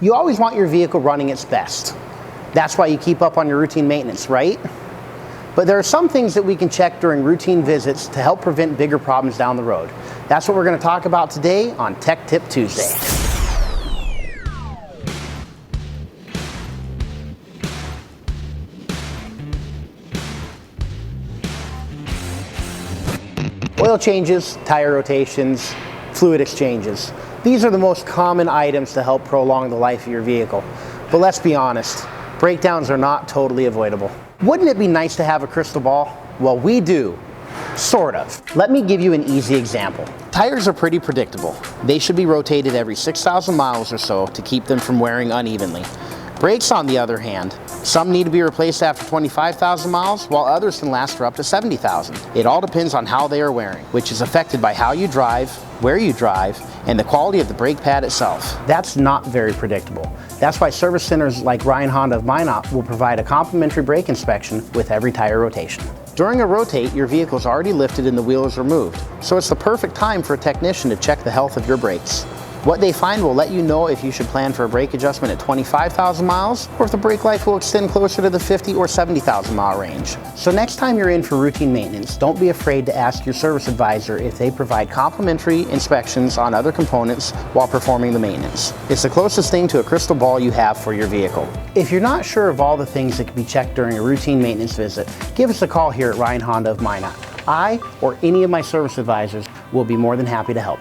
You always want your vehicle running its best. That's why you keep up on your routine maintenance, right? But there are some things that we can check during routine visits to help prevent bigger problems down the road. That's what we're going to talk about today on Tech Tip Tuesday. Oil changes, tire rotations, fluid exchanges. These are the most common items to help prolong the life of your vehicle. But let's be honest, breakdowns are not totally avoidable. Wouldn't it be nice to have a crystal ball? Well, we do. Sort of. Let me give you an easy example. Tires are pretty predictable. They should be rotated every 6,000 miles or so to keep them from wearing unevenly. Brakes, on the other hand, some need to be replaced after 25,000 miles, while others can last for up to 70,000. It all depends on how they are wearing, which is affected by how you drive, where you drive, and the quality of the brake pad itself. That's not very predictable. That's why service centers like Ryan Honda of Minot will provide a complimentary brake inspection with every tire rotation. During a rotate, your vehicle is already lifted and the wheel is removed, so it's the perfect time for a technician to check the health of your brakes. What they find will let you know if you should plan for a brake adjustment at 25,000 miles or if the brake life will extend closer to the 50 or 70,000 mile range. So next time you're in for routine maintenance, don't be afraid to ask your service advisor if they provide complimentary inspections on other components while performing the maintenance. It's the closest thing to a crystal ball you have for your vehicle. If you're not sure of all the things that can be checked during a routine maintenance visit, give us a call here at Ryan Honda of Minot. I or any of my service advisors will be more than happy to help.